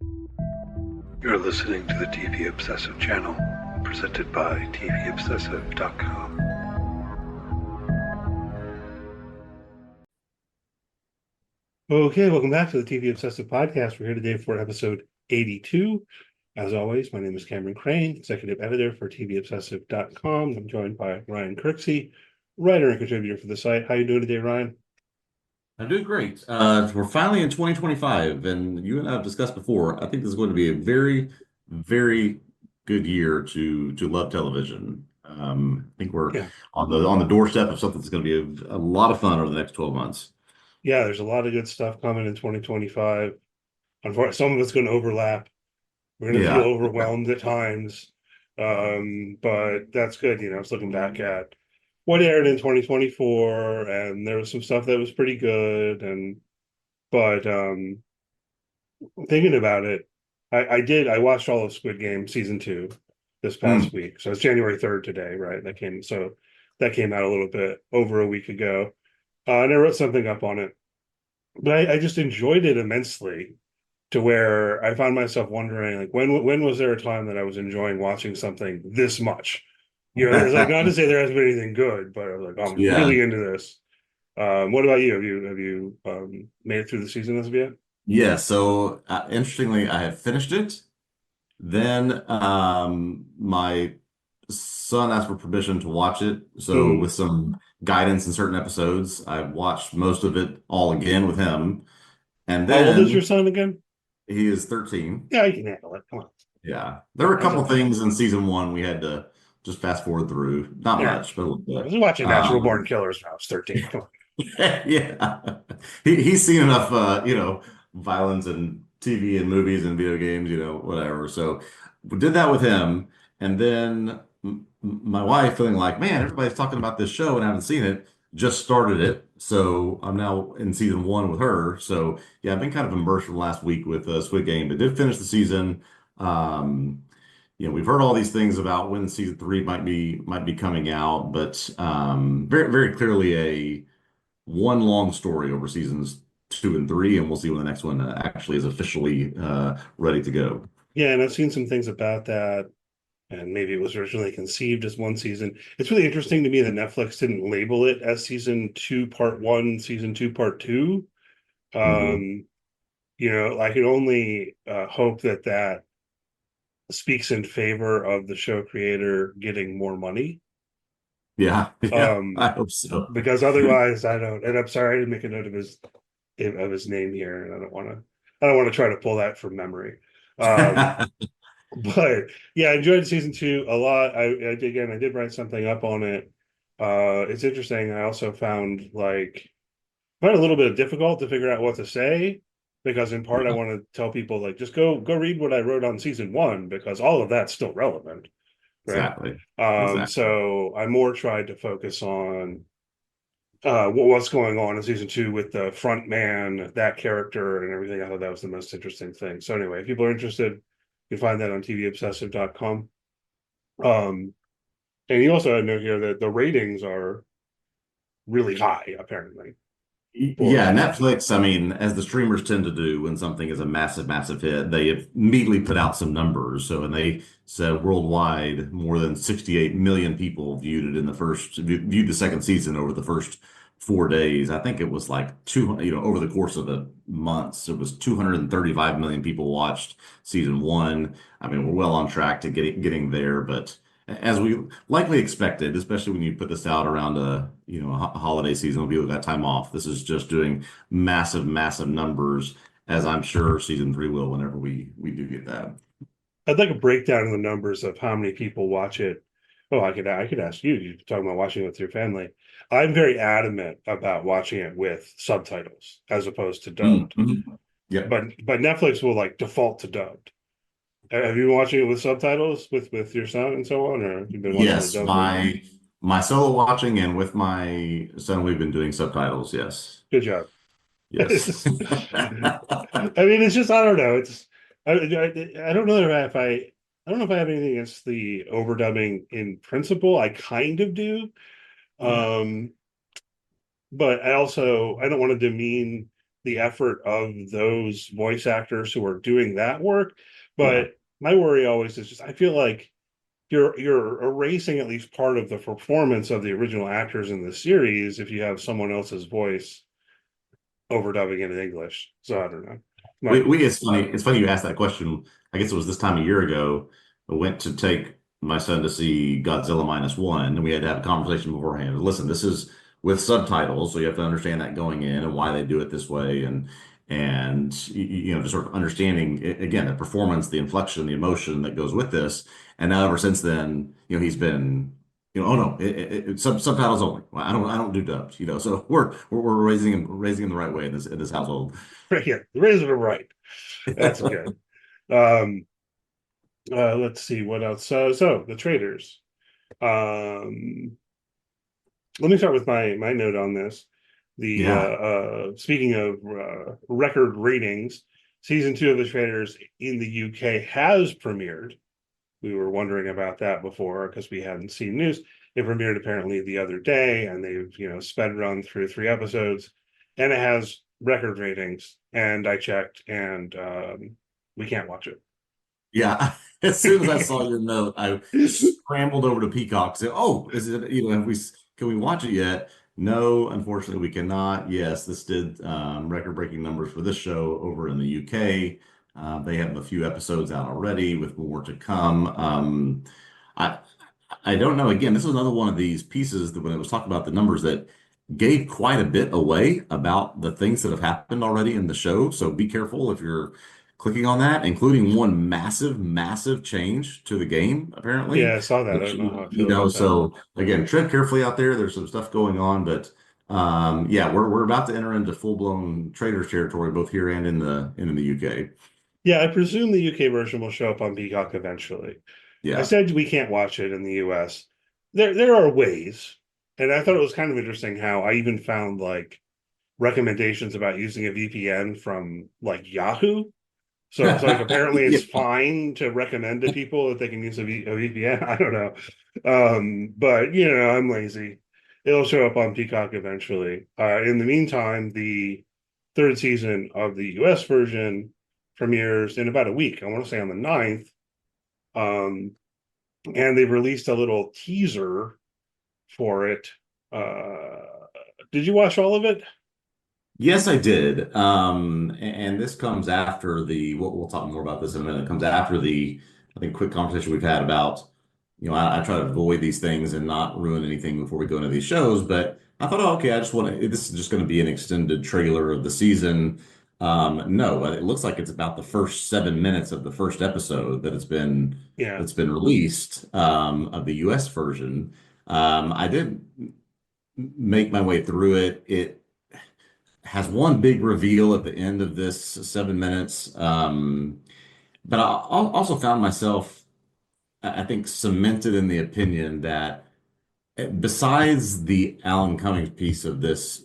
You're listening to the TV Obsessive channel, presented by TVObscast.com. Okay, welcome back to the TV Obsessive podcast. We're here today for episode 82. As always, my name is Cameron Crane, executive editor for TVObsessive.com. I'm joined by Ryan Kirksey, writer and contributor for the site. How you doing today, Ryan? I'm doing great. We're finally in 2025, and you and I have discussed before. I think this is going to be a very, very good year to love television. I think we're Yeah. on the doorstep of something that's going to be a lot of fun over the next 12 months. Yeah, there's a lot of good stuff coming in 2025. Unfortunately, some of it's going to overlap. We're going to feel Yeah, overwhelmed at times. But that's good. I was looking back at what aired in 2024, and there was some stuff that was pretty good. But thinking about it, I watched all of Squid Game season 2 this past Mm, week. So it's January 3rd today, right? That came out a little bit over a week ago. And I wrote something up on it, but I just enjoyed it immensely to where I found myself wondering, like, when was there a time that I was enjoying watching something this much? It's like, not to say there hasn't been anything good, but I was like, I'm yeah, really into this. What about you? Have you made it through the season as of yet? yeah. So interestingly, I have finished it. Then my son asked for permission to watch it. So Hmm. with some guidance in certain episodes, I watched most of it all again with him. And How old is your then son again? he is 13. Yeah, you can handle it. Come on. Yeah. There were a That's couple okay. things in season one we had to just fast forward through. Not Yeah. much, but a little I bit. was watching Natural Born Killers when I was 13. Come on. Yeah. He's seen enough violence in TV and movies and video games, whatever. So we did that with him. And then my wife feeling like, man, everybody's talking about this show and I haven't seen it, just started it. So I'm now in season one with her. So yeah, I've been kind of immersed from last week with Squid Game, but did finish the season. Um, we've heard all these things about when season three might be coming out, but very, very clearly a one long story over seasons two and three, and we'll see when the next one actually is officially ready to go. Yeah, and I've seen some things about that, and maybe it was originally conceived as one season. It's really interesting to me that Netflix didn't label it as season two, part one, season two, part two. Mhm. Um, I can only hope that that speaks in favor of the show creator getting more money. Yeah, yeah, Um, I hope so. because otherwise, I don't. And I'm sorry, I didn't make a note of his name here, and I don't want to try to pull that from memory. Um, but yeah, I enjoyed season two a lot. I did write something up on it. It's interesting. I also found a little bit difficult to figure out what to say, because in part I Yeah, want to tell people, like, just go read what I wrote on season one, because all of that's still relevant, right? exactly. Exactly. So I more tried to focus on what's going on in season two with the front man, that character, and everything. I thought that was the most interesting thing. So anyway, if people are interested, you can find that on TVObsessive.com. Um, and you also had a note here that the ratings are really high, apparently. Yeah, For Netflix, I mean, as the streamers tend to do when something is a massive, massive hit, they immediately put out some numbers. So, and they said worldwide, more than 68 million people viewed it in viewed the second season over the first 4 days. I think it was like over the course of the months, it was 235 million people watched season one. I mean, we're well on track to getting there, but as we likely expected, especially when you put this out around a holiday season when people got time off. This is just doing massive, massive numbers, as I'm sure season three will whenever we do get that. I'd like a breakdown of the numbers of how many people watch it. Oh, I could ask you. You're talking about watching it with your family. I'm very adamant about watching it with subtitles as opposed to dubbed. Mhm. Yep. But Netflix will like default to dubbed. Have you been watching it with subtitles with your son and so on, or have you been watching the Yes, dubbed version? my solo watching and with my son, we've been doing subtitles. Yes. Good job. It's Yes. just, I mean, it's just, I don't know. I don't know I don't know if I have anything against the overdubbing in principle. I kind of do. Yeah. Um, but I don't want to demean the effort of those voice actors who are doing that work. Yeah. But my worry always is just I feel like you're erasing at least part of the performance of the original actors in the series if you have someone else's voice overdubbing it in English. So I don't know. It's funny you asked that question. I guess it was this time a year ago. I went to take my son to see Godzilla minus one, and we had to have a conversation beforehand. Listen, this is with subtitles, so you have to understand that going in and why they do it this way, and just sort of understanding again the performance, the inflection, the emotion that goes with this. And now ever since then, he's been. Oh no, subtitles only. Well, I don't do dubs, So we're raising him the right way in this household. Yeah, raising it right. That's good. Um, let's see what else. So the Traitors. Um, let me start with my note on this. The Yeah. speaking of record ratings, season 2 of the Traitors in the UK has premiered. We were wondering about that before because we hadn't seen news. It premiered apparently the other day, and they've sped run through 3 episodes, and it has record ratings. And I checked, and we can't watch Yeah. As soon as I saw your note, I it. scrambled over to Peacock. Said, "Oh, is it? Can we watch it yet?" No, unfortunately, we cannot. Yes, this did record-breaking numbers for this show over in the UK. They have a few episodes out already, with more to come. I I don't know. Again, this is another one of these pieces that when it was talking about the numbers that gave quite a bit away about the things that have happened already in the show. So be careful if you're clicking on that, including one massive, massive change to the game, apparently. Yeah, I saw that. I Which, don't know how I feel about that. so again, tread carefully out there. There's some stuff going on, but yeah, we're about to enter into full-blown Traitors territory, both here and in the UK. Yeah, I presume the UK version will show up on Peacock eventually. I Yeah. said we can't watch it in the US. There are ways, and I thought it was kind of interesting how I even found like recommendations about using a VPN from like Yahoo. So it's like apparently it's Yeah. fine to recommend to people that they can use a VPN. I don't know. But I'm lazy. It'll show up on Peacock eventually. In the meantime, the third season of the US version premieres in about a week. I want to say on the 9th. Um, and they've released a little teaser for it. Uh, did you watch all of it? Yes, I did. And this comes after we'll talk more about this in a minute. It comes after I think, quick conversation we've had about, I try to avoid these things and not ruin anything before we go into these shows. But I thought, oh, okay, this is just going to be an extended trailer of the season. No, it looks like it's about the first 7 minutes of the first episode Yeah. that's been released, of the US version. I did make my way through it. It has one big reveal at the end of this 7 minutes. But also found myself, I think, cemented in the opinion that besides the Alan Cummings piece of this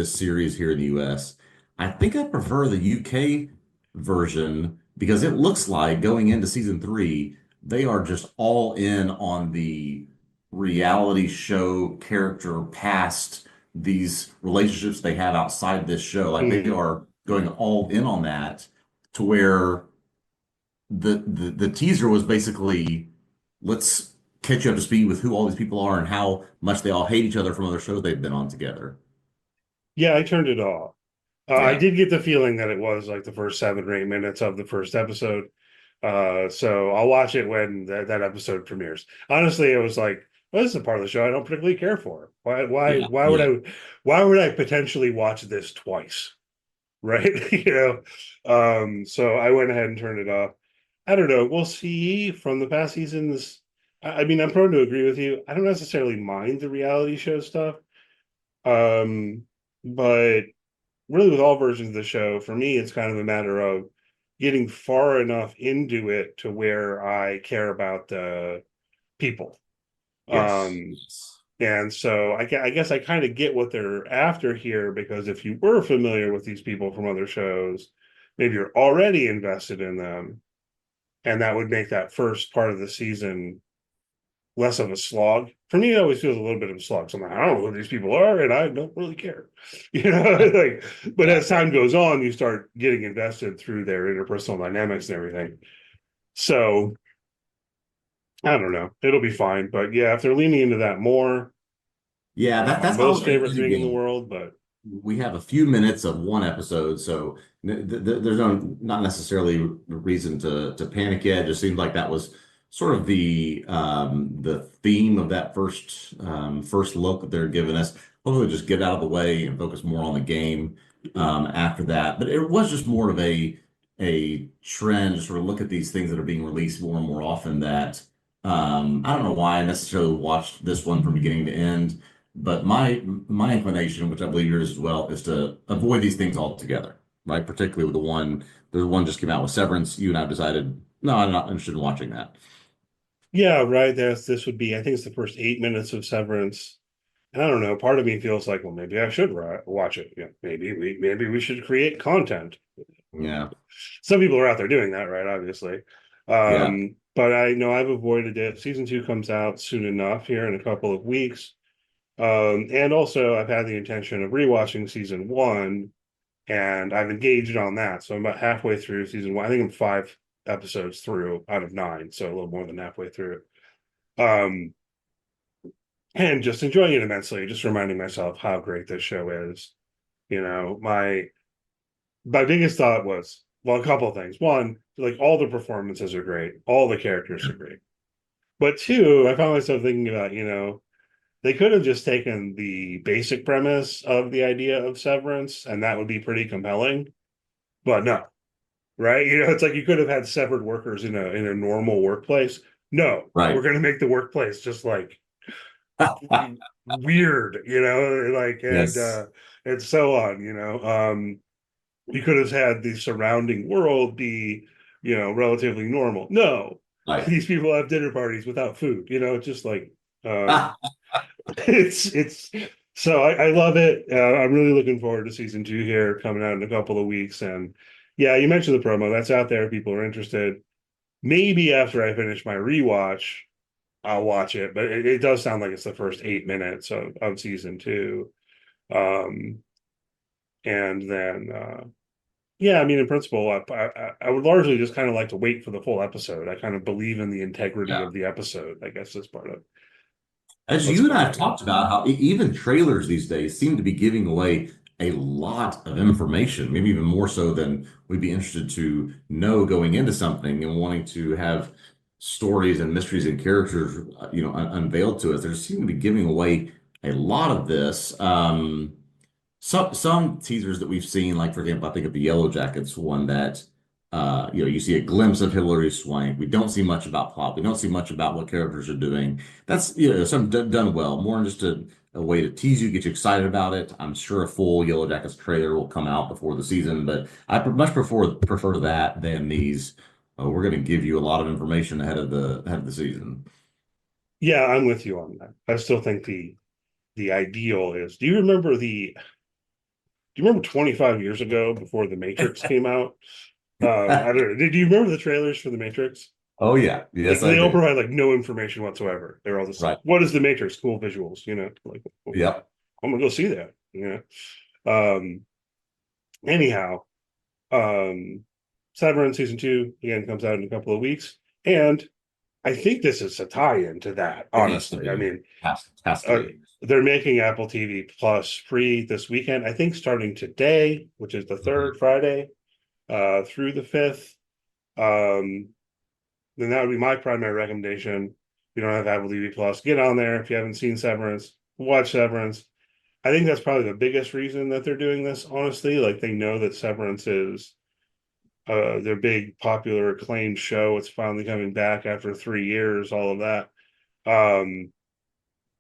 series here in the US, I think I prefer the UK version because it looks like going into season three, they are just all in on the reality show character past these relationships they have outside this show. Like they Mm. are going all in on that to where the teaser was basically let's catch you up to speed with who all these people are and how much they all hate each other from other shows they've been on together. Yeah, I turned it off. I Yeah. did get the feeling that it was like the first 7 or 8 minutes of the first episode. So I'll watch it when that episode premieres. Honestly, it was like, well, this is a part of the show I don't particularly care for. Yeah. Yeah. Why would I potentially watch this twice? Right? So I went ahead and turned it off. I don't know. We'll see from the past seasons. I mean, I'm prone to agree with you. I don't necessarily mind the reality show stuff. Um, but really with all versions of the show, for me, it's kind of a matter of getting far enough into it to where I care about the people. Yes. Um, Yes. and so I guess I kind of get what they're after here because if you were familiar with these people from other shows, maybe you're already invested in them, and that would make that first part of the season less of a slog. for me, it always feels a little bit of a slog. So I'm like, I don't know who these people are, and I don't really care, like, but Yeah. as time goes on, you start getting invested through their interpersonal dynamics and everything. So I don't know. It'll be fine. But yeah, if they're leaning into that more, Yeah, not my that's how, most favorite and thing in the again, world, but we have a few minutes of one episode, so there's not necessarily reason to panic yet. It just seemed like that was sort of the theme of that first look that they're giving us. Hopefully, just get out of the way and focus more on the game after that. But it was just more of a trend, just sort of look at these things that are being released more and more often. That I don't know why I necessarily watched this one from beginning to end. But my inclination, which I believe yours as well, is to avoid these things altogether, right? Particularly with the one just came out with Severance. You and I decided, no, I'm not interested in watching that. yeah, right. This would be, I think it's the first 8 minutes of Severance. And I don't know, part of me feels like, well, maybe I should watch it. Yeah, maybe we should create content. Yeah, Some people are out there doing that, right? Obviously. yeah. But I know I've avoided it. Season two comes out soon enough here in a couple of weeks. And also I've had the intention of rewatching season one, and I've engaged on that. So I'm about halfway through season one. I think I'm 5 episodes through out of 9, so a little more than halfway through. Um, and just enjoying it immensely, just reminding myself how great this show is. My biggest thought was, well, a couple of things. One, like, all the performances are great, all the characters are great. But two, I found myself thinking about, they could have just taken the basic premise of the idea of Severance, and that would be pretty compelling. But no, right? It's like you could have had severed workers in a normal workplace. No, we're Right. going to make the workplace just like weird, like, Yes. and so on. You could have had the surrounding world be, relatively normal. No, Right. these people have dinner parties without food. Just like, um, it's so I love it. I'm really looking forward to season two here coming out in a couple of weeks. And yeah, you mentioned the promo that's out there. People are interested. Maybe after I finish my rewatch, I'll watch it. But it does sound like it's the first 8 minutes of season two. Um, and then yeah, I mean, in principle, I would largely just kind of like to wait for the full episode. I kind of believe in the integrity Yeah. of the episode. I guess is part of As what's you and I going have on. talked about how even trailers these days seem to be giving away a lot of information, maybe even more so than we'd be interested to know going into something and wanting to have stories and mysteries and characters, unveiled to us. They seem to be giving away a lot of this. Some teasers that we've seen, like for example, I think of the Yellow Jackets one that you see a glimpse of Hilary Swank. We don't see much about plot. We don't see much about what characters are doing. That's some done well. More just a way to tease you, get you excited about it. I'm sure a full Yellow Jackets trailer will come out before the season, but I much prefer that than these. We're going to give you a lot of information ahead of the season. Yeah, I'm with you on that. I still think the ideal is. Do you remember 25 years ago before The Matrix came out? I don't know. Did you remember the trailers for The Matrix? Oh yeah, Like, yes I they all do. provide like no information whatsoever. They're all just like, Right. "What is The Matrix? Cool visuals," like, well, Yep. I'm gonna go see that. Um, anyhow, um, Severance season two again comes out in a couple of weeks, and I think this is a tie-in to that. It needs to Honestly, I be. mean, Has to uh, be. they're making Apple TV Plus free this weekend. I think starting today, which is the Mhm. third Friday, through the fifth. Um, then that would be my primary recommendation. If you don't have Apple TV Plus, get on there. If you haven't seen Severance, watch Severance. I think that's probably the biggest reason that they're doing this, honestly. Like, they know that Severance is their big, popular, acclaimed show. It's finally coming back after 3 years, all of that. Um,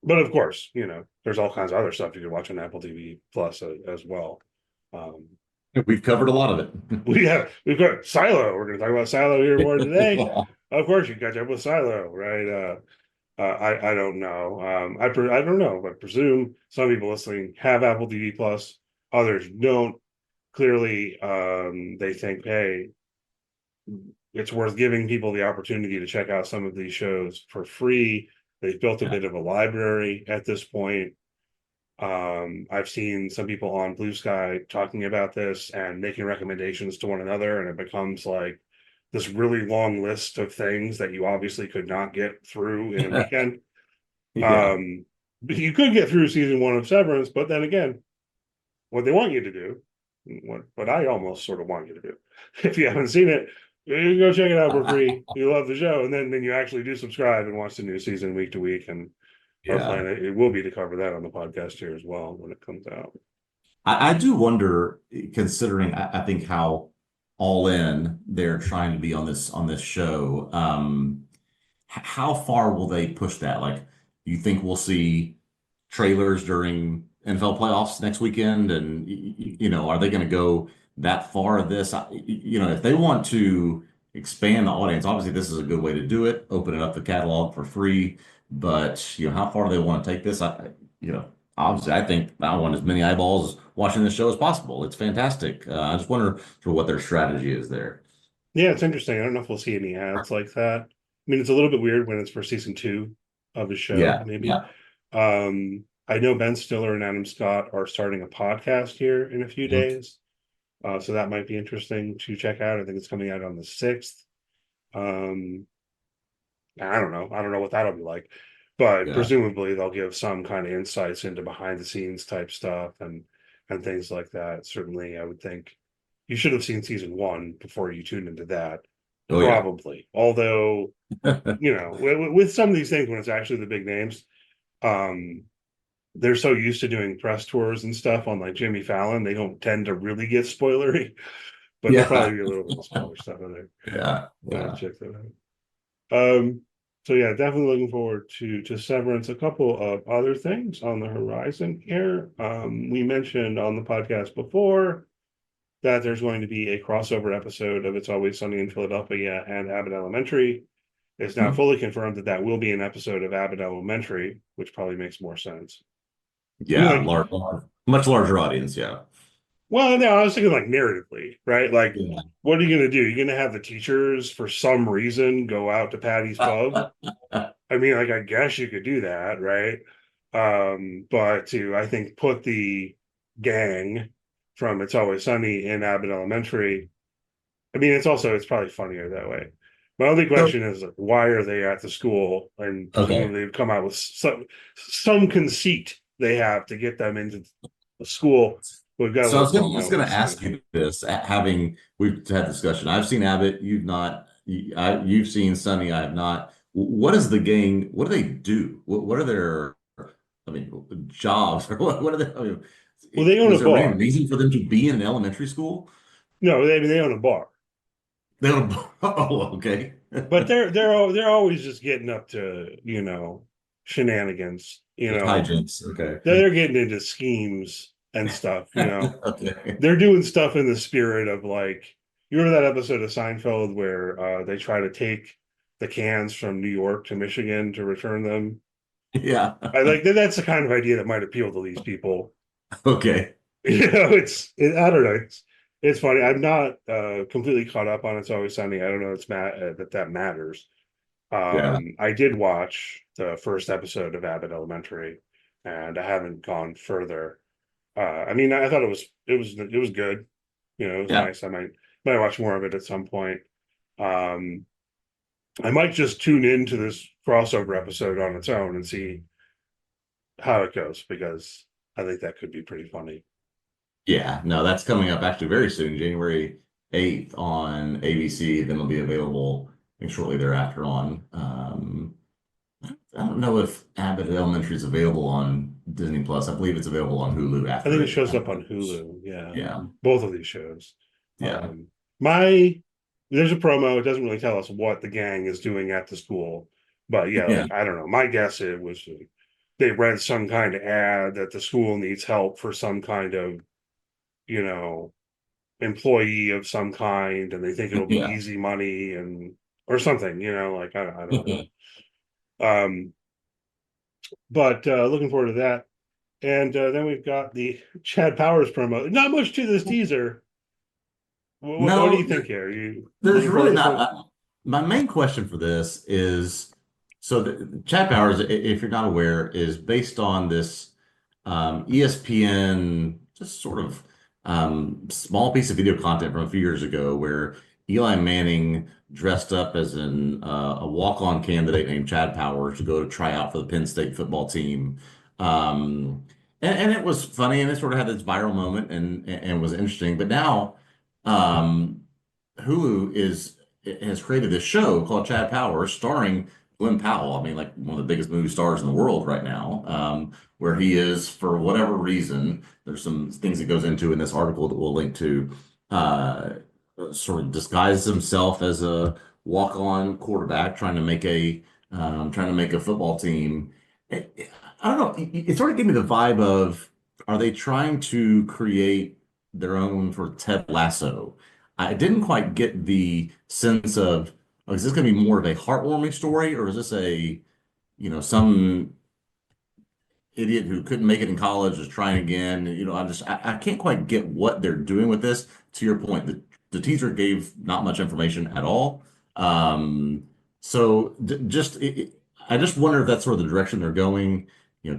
but of course, there's all kinds of other stuff you can watch on Apple TV Plus as well. Um, We've covered a lot of we've got Silo. We're going to talk about Silo here more today. it. Of course, you catch up with Silo, right? I don't know. I don't know, but presume some people listening have Apple TV Plus, others don't. Clearly, they think, hey, it's worth giving people the opportunity to check out some of these shows for free. They've built a Yeah. bit of a library at this point. I've seen some people on Blue Sky talking about this and making recommendations to one another, and it becomes like this really long list of things that you obviously could not get through in a weekend. Yeah. Um, but you could get through season one of Severance, but then again, what they want you to do, what I almost sort of want you to do, if you haven't seen it, you go check it out for free. You love the show, and then you actually do subscribe and watch the new season week to week. And our Yeah. plan it will be to cover that on the podcast here as well when it comes out. I do wonder, considering I think how all in they're trying to be on this show. How far will they push that? Like, you think we'll see trailers during NFL playoffs next weekend? And, are they going to go that far of this? If they want to expand the audience, obviously this is a good way to do it, open it up the catalog for free. But, how far do they want to take this? Obviously I think I want as many eyeballs watching this show as possible. It's fantastic. I just wonder for what their strategy is there. Yeah, it's interesting. I don't know if we'll see any ads like that. I mean, it's a little bit weird when it's for season two of the show, Yeah, maybe. yeah. I know Ben Stiller and Adam Scott are starting a podcast here in a few Mhm. days. So that might be interesting to check out. I think it's coming out on the 6th. Um, I don't know. I don't know what that'll be like, but Yeah. presumably they'll give some kind of insights into behind the scenes type stuff and things like that. Certainly, I would think you should have seen season one before you tune into that. Oh yeah. Probably. Although, with some of these things when it's actually the big names, um, they're so used to doing press tours and stuff on like Jimmy Fallon, they don't tend to really get spoilery, but there'll Yeah. probably be a little bit of spoiler stuff in there. Yeah. Yeah. Check that out. So yeah, definitely looking forward to Severance. A couple of other things on the horizon here. We mentioned on the podcast before that there's going to be a crossover episode of It's Always Sunny in Philadelphia and Abbott Elementary. It's now Hmm. fully confirmed that that will be an episode of Abbott Elementary, which probably makes more sense. I mean, Yeah. like, Much larger audience. Yeah. well, no, I was thinking like narratively, right? Like, Yeah. what are you going to do? You're going to have the teachers for some reason go out to Patty's Pub. I mean, like, I guess you could do that, right? But to, I think, put the gang from It's Always Sunny in Abbott Elementary, I mean, it's probably funnier that way. My only So, question is, like, why are they at the school? And okay. presumably they've come out with some conceit they have to get them into the school. We've got a So I little was just promo going with to ask Sunny. you this, having we've had discussion. I've seen Abbott. You've not. You've seen Sunny. I have not. What is the gang? What do they do? What are their, I mean, jobs? Or what are they? I mean, Well, they own a is there any bar. reason for them to be in elementary school? No, they own a bar. They don't. Oh, okay. But they're always just getting up to shenanigans. Just hijinks. Okay. They're getting into schemes and stuff. Okay. They're doing stuff in the spirit of like you remember that episode of Seinfeld where they try to take the cans from New York to Michigan to return them. Yeah. I like that's the kind of idea that might appeal to these people. Okay. I don't know. It's funny. I'm not completely caught up on It's Always Sunny. I don't know that matters. Yeah. I did watch the first episode of Abbott Elementary, and I haven't gone further. I mean, I thought it was good. It was Yeah. nice. I might watch more of it at some point. Um, I might just tune into this crossover episode on its own and see how it goes because I think that could be pretty funny. Yeah, no, that's coming up actually very soon, January 8th on ABC. Then it'll be available, I think, shortly thereafter on. I don't know if Abbott Elementary is available on Disney Plus. I believe it's available on Hulu I think after it it. shows up on Hulu. Yeah, Yeah, both of these shows. yeah, Um, my there's a promo. It doesn't really tell us what the gang is doing at the school, but yeah, yeah, like I don't know. My guess it was they read some kind of ad that the school needs help for some kind of you know employee of some kind, and they think it'll be yeah. easy money and or something. Like I don't know. Um, but looking forward to that. And then we've got the Chad Powers promo. Not much to this teaser. What do No, you think here? Are you there's looking forward really to this one? not. My main question for this is, So Chad Powers, if you're not aware, is based on this ESPN just sort of small piece of video content from a few years ago where Eli Manning dressed up as a walk-on candidate named Chad Powers to go to try out for the Penn State football team. And it was funny and it sort of had this viral moment and was interesting. But now um, Hulu has created this show called Chad Powers starring Glenn Powell. I mean, like one of the biggest movie stars in the world right now, where he is, for whatever reason, there's some things that goes into in this article that we'll link to, uh, sort of disguises himself as a walk-on quarterback trying to make a football team. I don't know. It sort of gave me the vibe of, are they trying to create their own for Ted Lasso? I didn't quite get the sense of, oh, is this going to be more of a heartwarming story, or is this some idiot who couldn't make it in college is trying again? I can't quite get what they're doing with this. To your point, the teaser gave not much information at all. So I just wonder if that's sort of the direction they're going.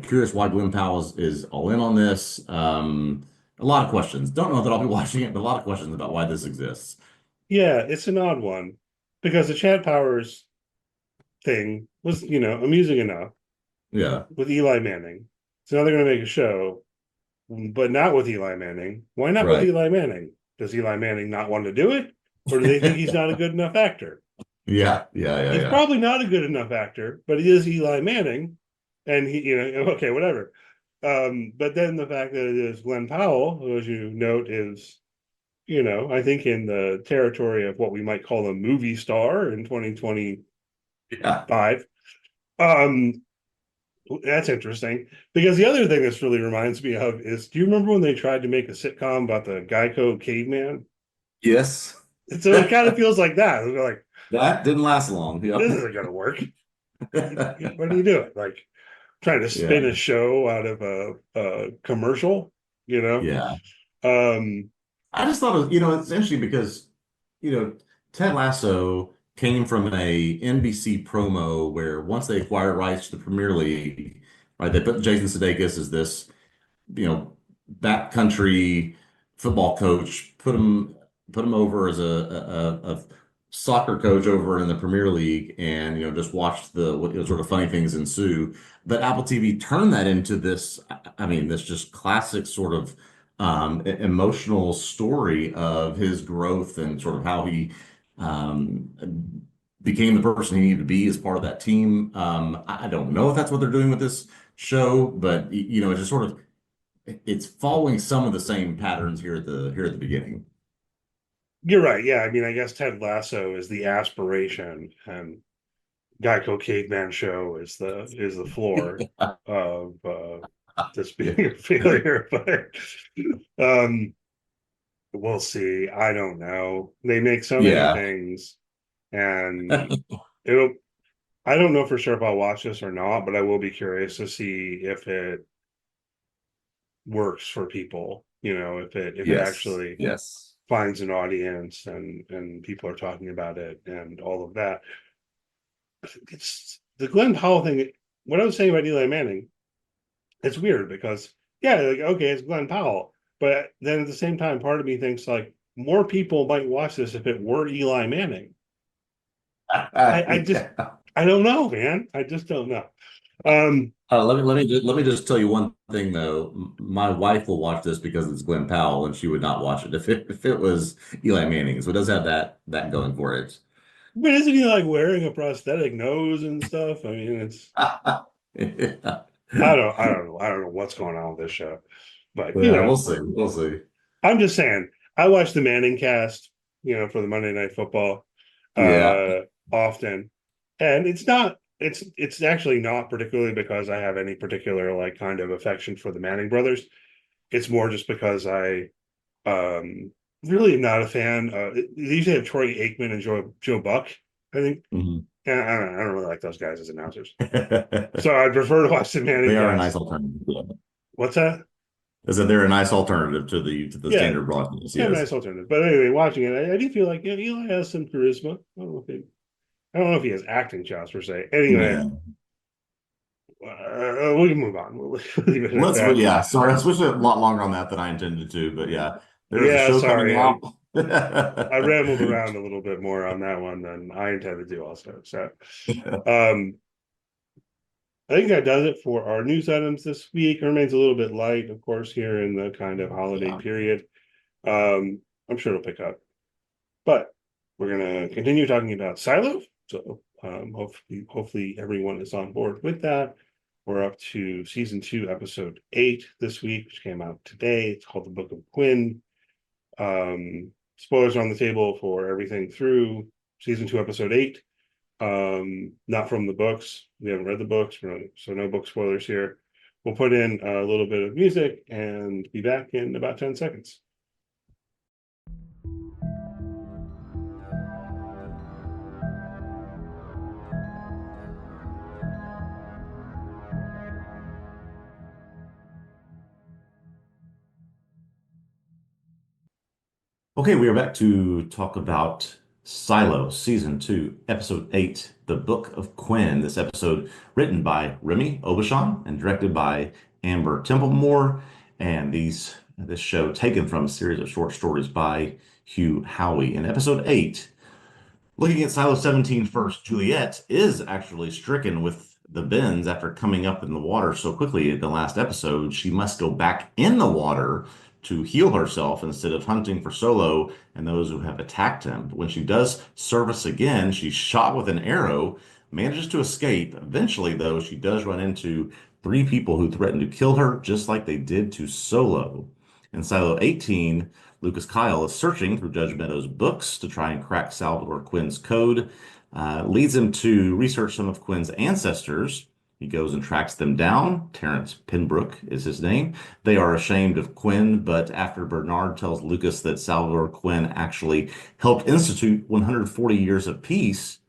Curious why Glenn Powell is all in on this. A lot of questions. Don't know that I'll be watching it, but a lot of questions about why this exists. Yeah, it's an odd one because the Chad Powers thing was, amusing enough Yeah, with Eli Manning. So now they're going to make a show, but not with Eli Manning. Why not with right. Eli Manning? Does Eli Manning not want to do it? Or do they think he's not a good enough actor? Yeah, yeah, yeah, He's yeah. probably not a good enough actor, but he is Eli Manning. And okay, whatever. But then the fact that it is Glenn Powell, who, as you note, is, I think in the territory of what we might call a movie star in 2025. Yeah. Um, that's interesting because the other thing this really reminds me of is, do you remember when they tried to make a sitcom about the Geico caveman? Yes. So it kind of feels like that. They're like, That didn't last long. Yep. this isn't going to work. What are you doing? Like trying to Yeah. spin a show out of a commercial, you know? Yeah. Um, I just thought it's interesting because, you know, Ted Lasso came from a NBC promo where once they acquired rights to the Premier League, right, they put Jason Sudeikis as this, backcountry football coach, put him over as a soccer coach over in the Premier League, and just watched the what sort of funny things ensue. But Apple TV turned that into this, I mean, this just classic sort of emotional story of his growth and sort of how he um, became the person he needed to be as part of that team. I don't know if that's what they're doing with this show, but it's just sort of it's following some of the same patterns here at the beginning. you're right. Yeah, I mean, I guess Ted Lasso is the aspiration, and Geico Caveman Show is the floor of this being a failure. But um, we'll see. I don't know. They make so many Yeah. things, and it'll. I don't know for sure if I'll watch this or not, but I will be curious to see if it works for people. If it Yes. actually Yes. finds an audience and people are talking about it and all of that. It's the Glenn Powell thing. What I was saying about Eli Manning, it's weird because yeah, like okay, it's Glenn Powell, but then at the same time, part of me thinks like more people might watch this if it were Eli Manning. I just Yeah. I don't know, man. I just don't know. Um, Let me just tell you one thing though. My wife will watch this because it's Glenn Powell, and she would not watch it if it was Eli Manning. So it does have that going for it. but isn't he like wearing a prosthetic nose and stuff? I mean, it's Yeah. I don't know what's going on with this show, but Yeah, we'll see. We'll see. I'm just saying, I watch the Manning cast, for the Monday Night Football, Yeah. uh, often, and it's actually not particularly because I have any particular like kind of affection for the Manning brothers. It's more just because I really am not a fan. They usually have Troy Aikman and Joe Buck, I think, Mhm. and I don't really like those guys as announcers, so I prefer to watch the Manning They are a nice cast. alternative. Yeah. What's that? Is that they're a nice alternative to the Yeah, standard broadcast? yeah, Yes. nice alternative. But anyway, watching it, I do feel like Eli has some charisma. I don't know if I don't know if he has acting chops per se. Anyway, Yeah. we can move on. We'll leave it at Let's, but that. yeah, sorry, I switched it a lot longer on that than I intended to, but yeah, there is a Yeah, show coming sorry. out. I rambled around a little bit more on that one than I intended to also. So um I think that does it for our news items this week. It remains a little bit light, of course, here in the kind of holiday Yeah. period. I'm sure it'll pick up. But we're gonna continue talking about Silo. So hopefully everyone is on board with that. We're up to season 2, episode 8 this week, which came out today. It's called the Book of Quinn. Spoilers are on the table for everything through season 2, episode 8. Not from the books. We haven't read the books, so no book spoilers here. We'll put in a little bit of music and be back in about 10 seconds. Okay, we are back to talk about Silo, Season 2, Episode 8, The Book of Quinn. This episode written by Remy Aubuchon and directed by Amber Templemore. And this show taken from a series of short stories by Hugh Howey. In Episode 8, looking at Silo 17 first, Juliet is actually stricken with the bends after coming up in the water so quickly in the last episode. She must go back in the water to heal herself instead of hunting for Solo and those who have attacked him. But when she does surface again, she's shot with an arrow, manages to escape. Eventually, though, she does run into 3 people who threaten to kill her, just like they did to Solo. In Silo 18, Lucas Kyle is searching through Judge Meadows' books to try and crack Salvador Quinn's code. Leads him to research some of Quinn's ancestors. He goes and tracks them down. Terrence Penbrook is his name. They are ashamed of Quinn, but after Bernard tells Lucas that Salvador Quinn actually helped institute 140 years of peace,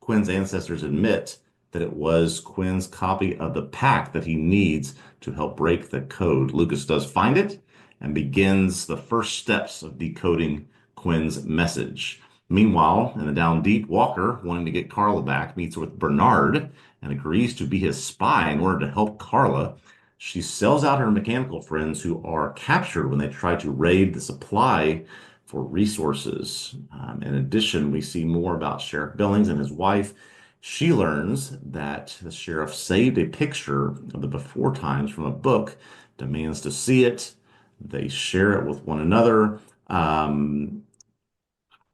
Quinn's ancestors admit that it was Quinn's copy of the pact that he needs to help break the code. Lucas does find it and begins the first steps of decoding Quinn's message. Meanwhile, in the Down Deep, Walker, wanting to get Carla back, meets with Bernard and agrees to be his spy in order to help Carla. She sells out her mechanical friends who are captured when they try to raid the supply for resources. In addition, we see more about Sheriff Billings and his wife. She learns that the sheriff saved a picture of the before times from a book, demands to see it. They share it with one another.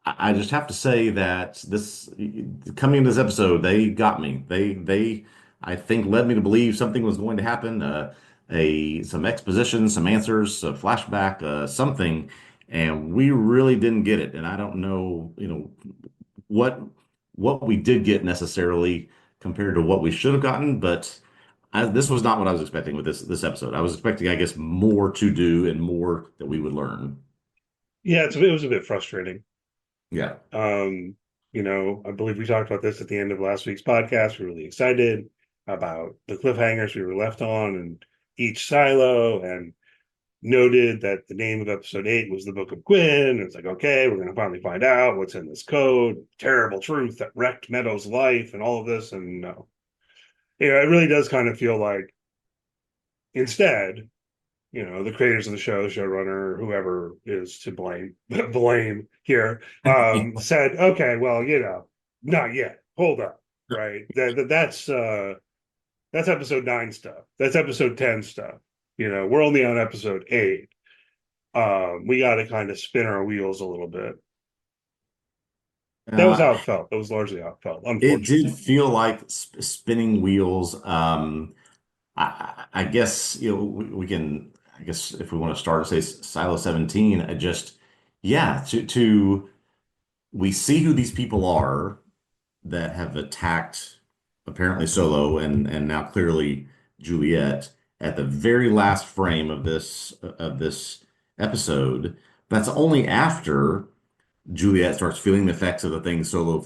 I just have to say that this coming into this episode, they got me. They I think led me to believe something was going to happen. A some exposition, some answers, a flashback, something, and we really didn't get it. And I don't know, what what we did get necessarily compared to what we should have gotten, but this was not what I was expecting with this episode. I was expecting, I guess, more to do and more that we would learn. Yeah, it was a bit frustrating. Yeah. Um, I believe we talked about this at the end of last week's podcast. We were really excited about the cliffhangers we were left on and each silo, and noted that the name of episode 8 was the Book of Quinn. It's like, okay, we're going to finally find out what's in this code. Terrible truth that wrecked Meadows' life and all of this. And no, it really does kind of feel like instead, the creators of the show, showrunner, whoever is to blame here, said, okay, well, not yet. Hold up, right? That's episode 9 stuff. That's episode 10 stuff. We're only on episode 8. We got to kind of spin our wheels a little bit. That was Uh, how it felt. That was largely how it felt, it unfortunately. did feel like spinning wheels. I guess we can. I guess if we want to start, say Silo 17, yeah, to we see who these people are that have attacked apparently Solo and now clearly Juliet at the very last frame of this episode. That's only after Juliet starts feeling the effects of the things Solo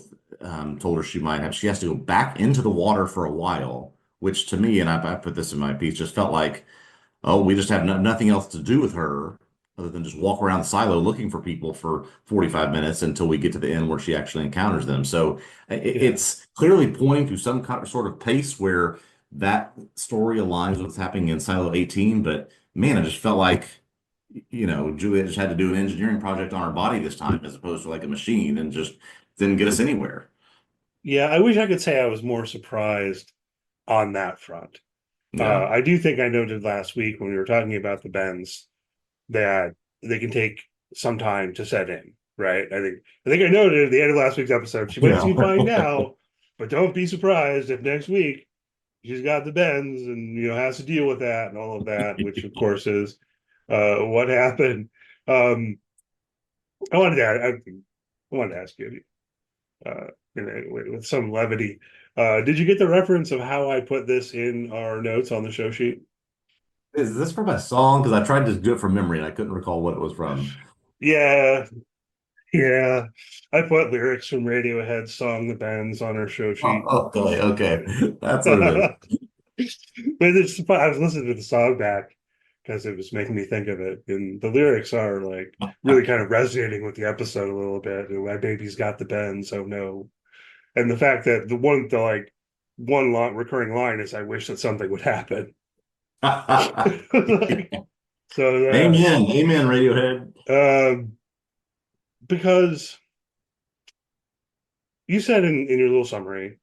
told her she might have. She has to go back into the water for a while, which to me, and I put this in my piece, just felt like, oh, we just have nothing else to do with her. other than just walk around the silo looking for people for 45 minutes until we get to the end where she actually encounters them. So Yeah. it's clearly pointing to some kind of sort of pace where that story aligns with what's happening in Silo 18. But man, I just felt like, Julia just had to do an engineering project on her body this time as opposed to like a machine and just didn't get us anywhere. Yeah, I wish I could say I was more surprised on that front. Yeah. I do think I noted last week when we were talking about the bends that they can take some time to set in, right? I think I noted at the end of last week's episode, she might Yeah. seem fine now, but don't be surprised if next week she's got the bends and has to deal with that and all of that, which of course is what happened. Um, I wanted to ask you, uh, with some levity, did you get the reference of how I put this in our notes on the show sheet? Is this from a song? Because I tried to do it from memory and I couldn't recall what it was from. Yeah, yeah. I put lyrics from Radiohead's song "The Bends" on our show sheet. Oh, okay, okay. That's what it But it's fun. I was listening to the song back because it was making me think of it, and the lyrics are like is. really kind of resonating with the episode a little bit. And my baby's got the bends, so no. And the fact that the like one recurring line is, "I wish that something would happen." Like, so Amen. Amen, Radiohead. um, because you said in your little summary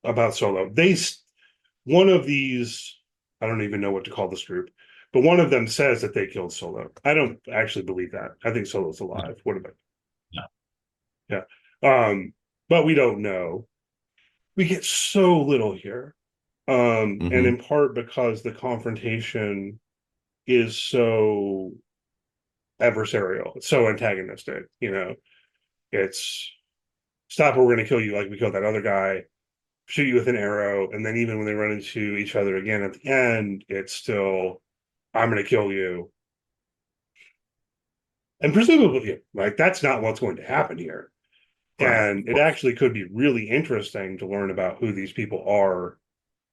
about Solo, one of these, I don't even know what to call this group, but one of them says that they killed Solo. I don't actually believe that. I think Solo's alive. What about? Yeah. Yeah. But we don't know. We get so little here. And Hmm. in part because the confrontation is so adversarial, it's so antagonistic, it's stop or we're gonna kill you like we killed that other guy, shoot you with an arrow, and then even when they run into each other again at the end, it's still I'm going to kill you. And presumably, like that's not what's going to happen here. Right, of And it course. actually could be really interesting to learn about who these people are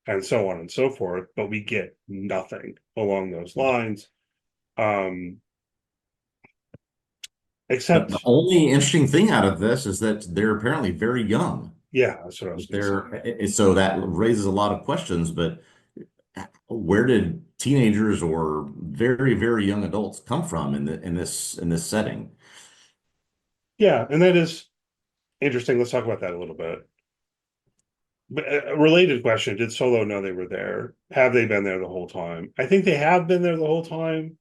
and so on and so forth, but we get nothing along those lines. Um, The except, only interesting thing out of this is that they're apparently very young. yeah, that's what I was going to say. So that raises a lot of questions, but where did teenagers or very, very young adults come from in this setting? Yeah, and that is interesting. Let's talk about that a little bit. But a related question: did Solo know they were there? Have they been there the whole time? I think they have been there the whole time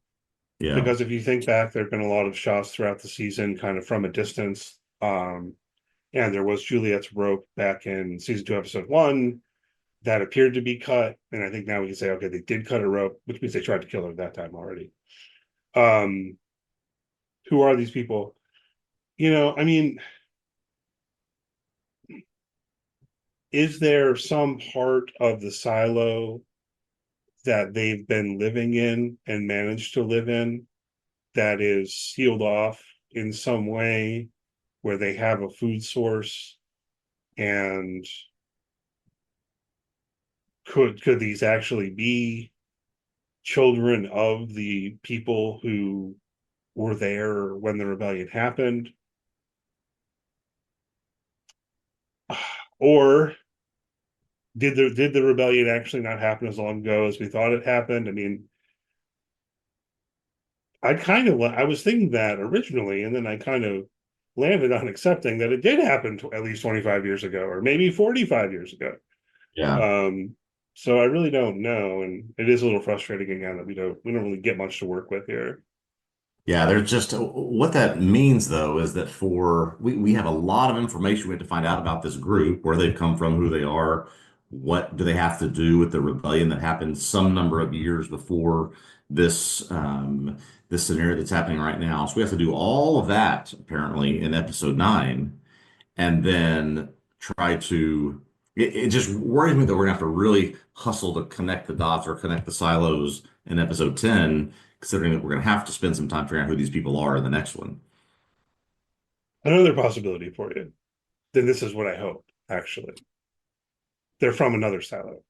Yeah. because if you think back, there have been a lot of shots throughout the season, kind of from a distance. And there was Juliet's rope back in season 2, episode 1, that appeared to be cut. And I think now we can say, okay, they did cut a rope, which means they tried to kill her that time already. Um, who are these people? I mean, is there some part of the silo that they've been living in and managed to live in that is sealed off in some way where they have a food source, and could these actually be children of the people who were there when the rebellion happened, or did the rebellion actually not happen as long ago as we thought it happened? I mean, I was thinking that originally, and then I kind of landed on accepting that it did happen at least 25 years ago, or maybe 45 years ago. Yeah. Um, so I really don't know, and it is a little frustrating again that we don't really get much to work with here. Yeah, there's just what that means though is that we have a lot of information we have to find out about this group, where they've come from, who they are, what do they have to do with the rebellion that happened some number of years before this scenario that's happening right now. So we have to do all of that apparently in episode 9, and then try to. It just worries me that we're gonna have to really hustle to connect the dots or connect the silos in episode 10, considering that we're going to have to spend some time figuring out who these people are in the next one. Another possibility for you. Then this is what I hope. Actually, they're from another silo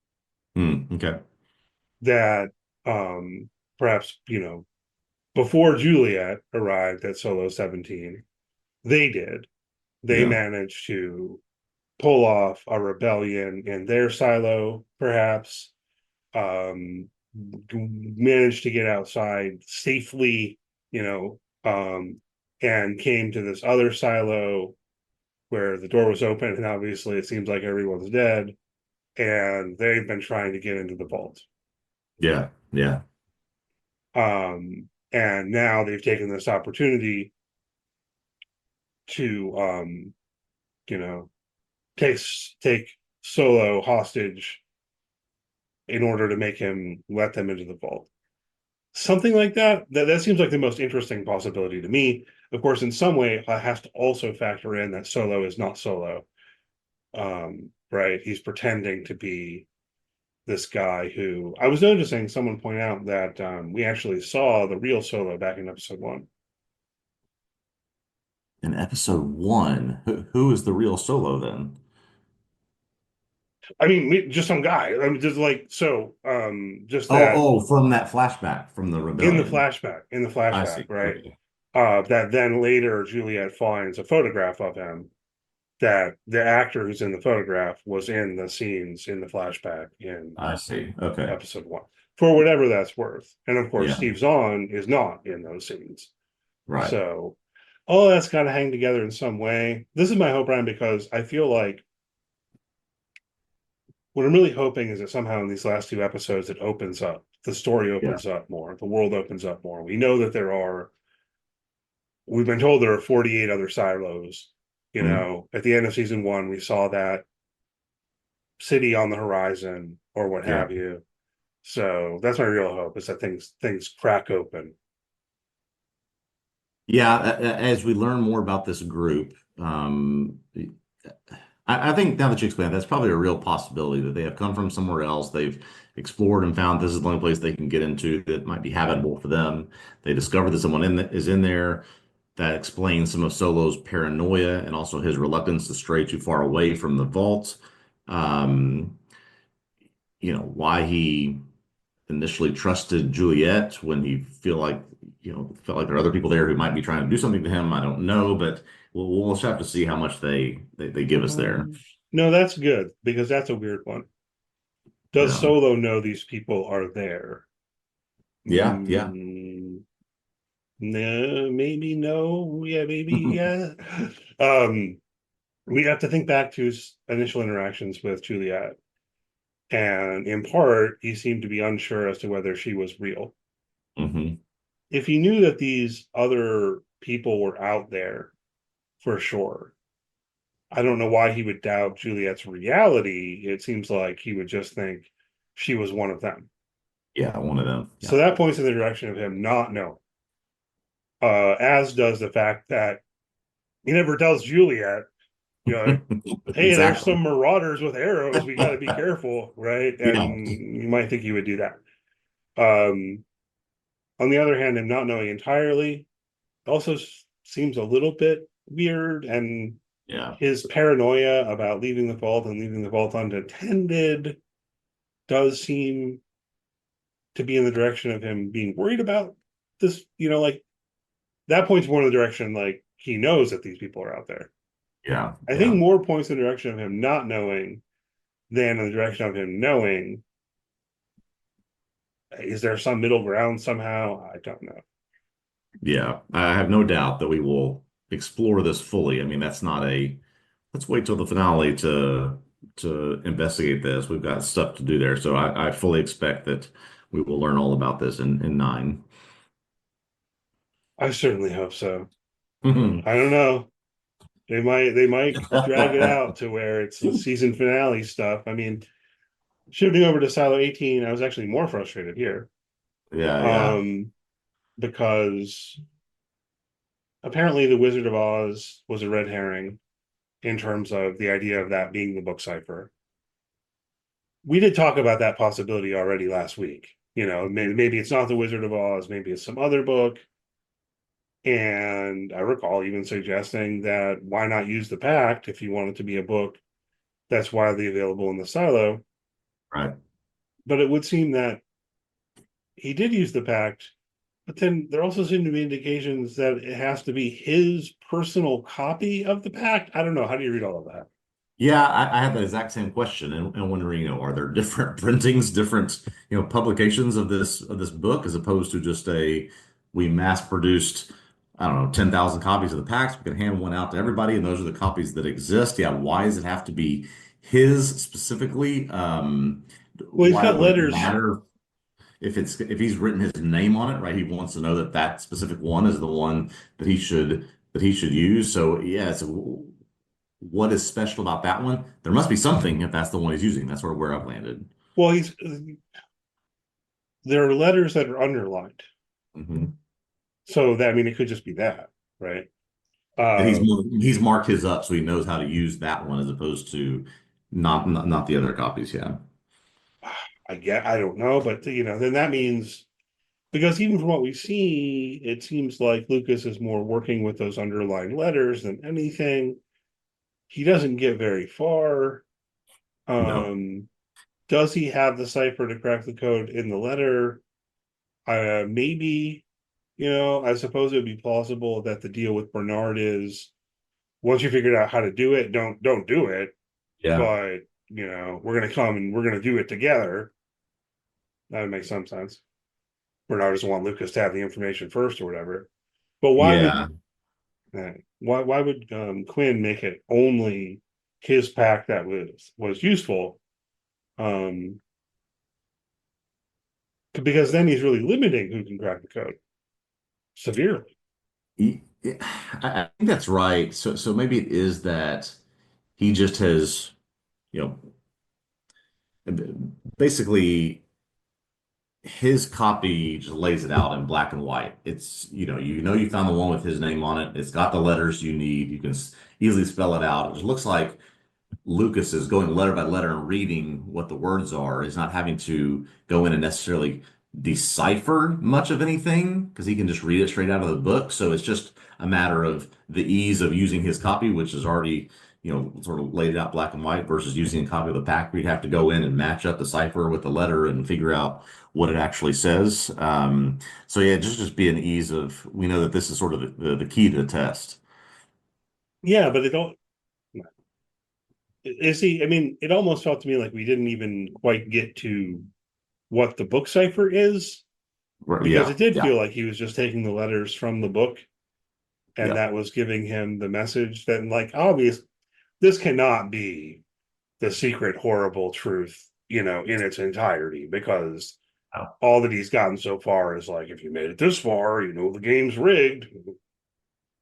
Okay. that, um, perhaps before Juliet arrived at Solo 17, they did. They Yeah. managed to pull off a rebellion in their silo, perhaps, managed to get outside safely, you know, and came to this other silo where the door was open, and obviously it seems like everyone's dead, and they've been trying to get into the vault. Yeah. Yeah. And now they've taken this opportunity to, you know, take Solo hostage in order to make him let them into the vault. Something like that. That seems like the most interesting possibility to me. Of course, in some way, I have to also factor in that Solo is not Solo. Right? He's pretending to be this guy who I was noticing someone point out that we actually saw the real Solo back in episode one. In episode one, who is the real Solo then? I mean, just some guy. I mean, just like so. Just Oh, that oh, from that flashback from the rebellion. in the I flashback, see. right? Okay. That then later Juliet finds a photograph of him that the actor who's in the photograph was in the scenes in the flashback in I see. Okay. episode one, for whatever that's worth. And of course, Yeah. Steve Zahn is not in those scenes. Right. So all that's got to hang together in some way. This is my hope, Brian, because I feel like what I'm really hoping is that somehow in these last two episodes, it opens up. The story Yeah. opens up more. The world opens up more. We know that we've been told there are 48 other silos. Mhm. At the end of season one, we saw that city on the horizon or what Yeah. have you. So that's my real hope is that things crack open. Yeah. As we learn more about this group, I think now that you explain it, that's probably a real possibility that they have come from somewhere else. They've explored and found this is the only place they can get into that might be habitable for them. They discovered that someone is in there. That explains some of Solo's paranoia and also his reluctance to stray too far away from the vault. Um, why he initially trusted Juliet when he felt like there are other people there who might be trying to do something to him. I don't know, but we'll just have to see how much they give us there. No, that's good because that's a weird one. Does Yeah. Solo know these people are there? Yeah, yeah. Mm, no, maybe no. Yeah, maybe yeah. um, we have to think back to his initial interactions with Juliet, and in part, he seemed to be unsure as to whether she was real. Hmm. If he knew that these other people were out there for sure, I don't know why he would doubt Juliet's reality. It seems like he would just think she was one of them. Yeah, one of them. So Yeah. that points in the direction of him not knowing. As does the fact that he never tells Juliet, like, hey, there's some Exactly. marauders with arrows. We got to be careful, right? Yeah. And you might think he would do that. Um, on the other hand, him not knowing entirely also seems a little bit weird. And Yeah. his paranoia about leaving the vault and leaving the vault unattended does seem to be in the direction of him being worried about this, like that points more in the direction like he knows that these people are out there. Yeah. I think Yeah. more points in the direction of him not knowing than in the direction of him knowing. Is there some middle ground somehow? I don't know. Yeah. I have no doubt that we will explore this fully. I mean, that's not a let's wait till the finale to investigate this. We've got stuff to do there. So I fully expect that we will learn all about this in nine. I certainly hope so. I don't know. They might drag it out to where it's the season finale stuff. I mean, shifting over to Silo 18, I was actually more frustrated here. Yeah, yeah. Um, because apparently the Wizard of Oz was a red herring in terms of the idea of that being the book cipher. We did talk about that possibility already last week. Maybe it's not the Wizard of Oz, maybe it's some other book. And I recall even suggesting that why not use the Pact if you want it to be a book that's widely available in the silo. Right. But it would seem that he did use the Pact But then there also seem to be indications that it has to be his personal copy of the pact. I don't know. How do you read all of that? Yeah, I had that exact same question and wondering, are there different printings, different, publications of this book as opposed to just we mass produced, I don't know, 10,000 copies of the packs. We can hand one out to everybody, and those are the copies that exist. Yeah, why does it have to be his specifically? Well, he's Why got would it letters. matter if he's written his name on it, right? He wants to know that that specific one is the one that he should use. So yeah, so what is special about that one? There must be something if that's the one he's using. That's sort of where I've landed. Well, he's there are letters that are underlined, Hmm. so that I mean it could just be that, right? And Um, he's marked his up so he knows how to use that one as opposed to not the other copies. Yeah. I don't know, but then that means because even from what we see, it seems like Lucas is more working with those underlying letters than anything. He doesn't get very far. No. Um, does he have the cipher to crack the code in the letter? Maybe, I suppose it would be plausible that the deal with Bernard is once you figured out how to do it, don't do it. Yeah. But we're gonna come and we're gonna do it together. That would make some sense. Bernard doesn't want Lucas to have the information first or whatever. But Yeah. why would Quinn make it only his pack that was useful? Um, because then he's really limiting who can crack the code severely. I think that's right. So maybe it is that he just has, you basically his copy just lays it out in black and white. It's, you found the one with his name on it. It's got the letters you need. You can easily spell it out. It just looks like Lucas is going letter by letter and reading what the words are. He's not having to go in and necessarily decipher much of anything because he can just read it straight out of the book. So it's just a matter of the ease of using his copy, which is already, sort of laid out black and white versus using a copy of the pack. We'd have to go in and match up the cipher with the letter and figure out what it actually says. So yeah, just be an ease of, we know that this is sort of the key to the test. Yeah, but they don't. Is he? I mean, it almost felt to me like we didn't even quite get to what the book cipher is Right, because yeah, it did yeah, feel like he was just taking the letters from the book and yeah. that was giving him the message that, like, obvious, this cannot be the secret horrible truth, in its entirety because all that he's gotten so far is like, if you made it this far, the game's rigged.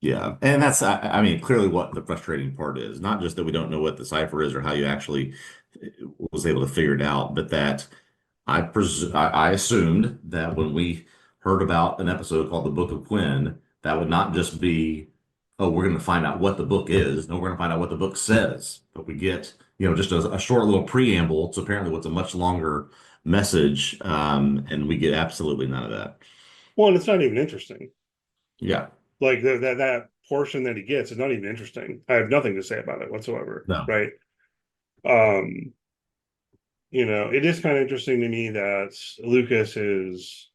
Yeah, and that's I mean clearly what the frustrating part is. Not just that we don't know what the cipher is or how you actually was able to figure it out, but that I assumed that when we heard about an episode called the Book of Quinn, that would not just be, oh, we're going to find out what the book is. No, we're going to find out what the book says. But we get, just a short little preamble to apparently what's a much longer message, and we get absolutely none of that. Well, and it's not even interesting. Yeah, Like that portion that he gets is not even interesting. I have nothing to say about it whatsoever. no. Right. Um, it is kind of interesting to me that Lucas is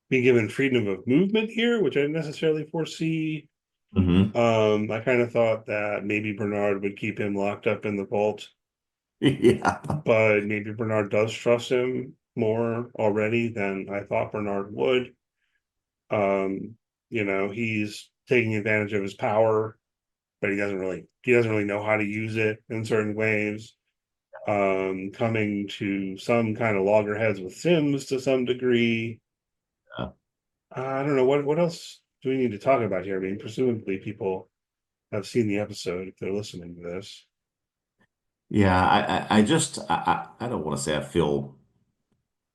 being given freedom of movement here, which I didn't necessarily foresee. Hmm. I kind of thought that maybe Bernard would keep him locked up in the vault, Yeah. but maybe Bernard does trust him more already than I thought Bernard would. Um, he's taking advantage of his power, but he doesn't really know how to use it in certain ways. Coming to some kind of loggerheads with Sims to some degree. I don't know what else do we need to talk about here. I mean, presumably people have seen the episode if they're listening to this. Yeah, I just I don't want to say I feel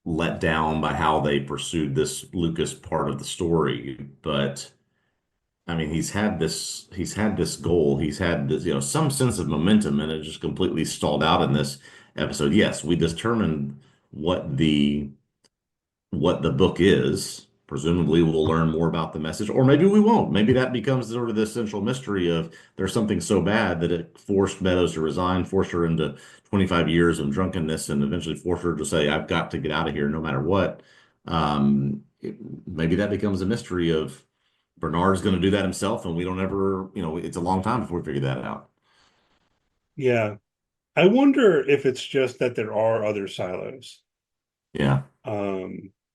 let down by how they pursued this Lucas part of the story, but I mean he's had this goal, he's had this, some sense of momentum, and it just completely stalled out in this episode. Yes, we determined what the book is. Presumably, we'll learn more about the message, or maybe we won't. Maybe that becomes sort of the essential mystery of there's something so bad that it forced Meadows to resign, forced her into 25 years of drunkenness, and eventually forced her to say, I've got to get out of here no matter what. maybe that becomes a mystery of Bernard's going to do that himself, and we don't ever, it's a long time before we figure that out. Yeah. I wonder if it's just that there are other silos. Yeah,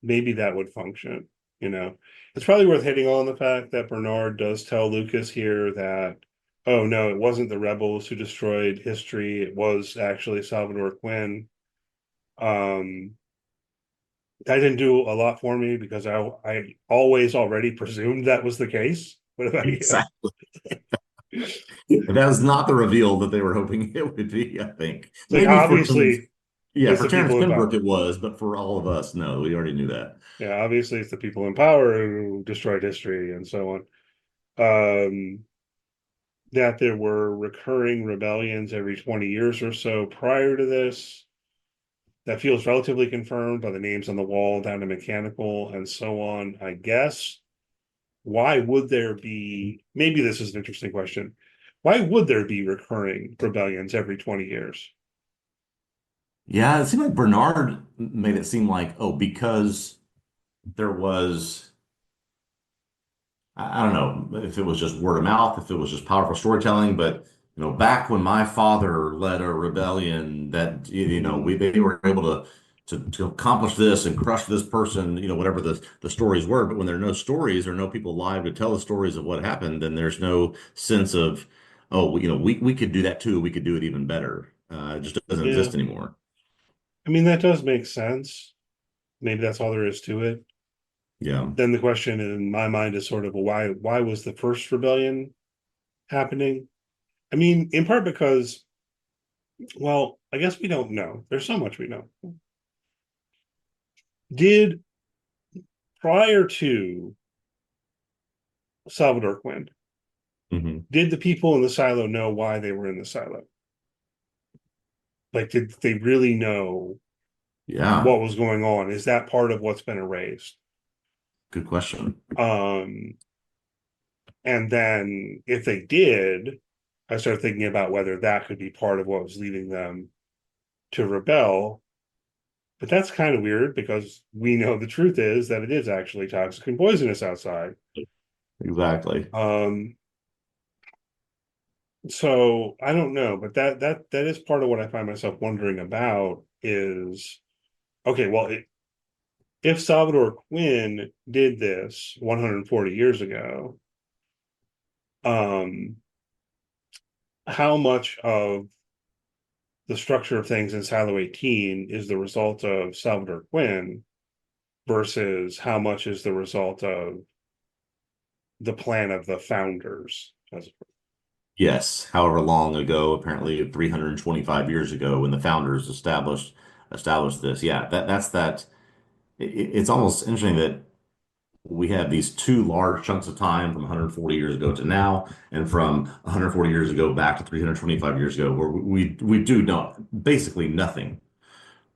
Maybe that would function, you know. It's probably worth hitting on the fact that Bernard does tell Lucas here that, oh no, it wasn't the rebels who destroyed history, it was actually Salvador Quinn. Um, that didn't do a lot for me because I always already presumed that was the case. What about you? exactly. That was not the reveal that they were hoping it would be, I think. It's like Maybe for Terrence, obviously yeah, it's for the Terrence people in Pembroke power. it was, but for all of us, no, we already knew that. Yeah, obviously it's the people in power who destroyed history and so on. Um, that there were recurring rebellions every 20 years or so prior to this. That feels relatively confirmed by the names on the wall down to mechanical and so on, I guess. Why would there be, maybe this is an interesting question. Why would there be recurring rebellions every 20 years? Yeah, it seemed like Bernard made it seem like, oh, because there was, I don't know if it was just word of mouth, if it was just powerful storytelling, but back when my father led a rebellion that we they were able to accomplish this and crush this person, whatever the stories were. But when there are no stories or no people alive to tell the stories of what happened, then there's no sense of, oh, we could do that too. We could do it even better. It just doesn't Yeah, exist anymore. I mean, that does make sense. Maybe that's all there is to it. Yeah. Then the question in my mind is sort of, well, why was the first rebellion happening? I mean, in part because, well, I guess we don't know. There's so much we know. Did prior to Salvador Quinn, Hmm. did the people in the silo know why they were in the silo? Like, did they really know Yeah. what was going on? Is that part of what's been erased? Good question. Um, and then if they did, I started thinking about whether that could be part of what was leading them to rebel. But that's kind of weird because we know the truth is that it is actually toxic and poisonous outside. Exactly. Um, so I don't know, but that is part of what I find myself wondering about is okay, well, if Salvador Quinn did this 140 years ago, um, how much of the structure of things in Silo 18 is the result of Salvador Quinn versus how much is the result of the plan of the founders? Yes, however long ago, apparently 325 years ago, when the founders established this. Yeah, that's that. It's almost interesting that we have these two large chunks of time from 140 years ago to now, and from 140 years ago back to 325 years ago, where we do know basically nothing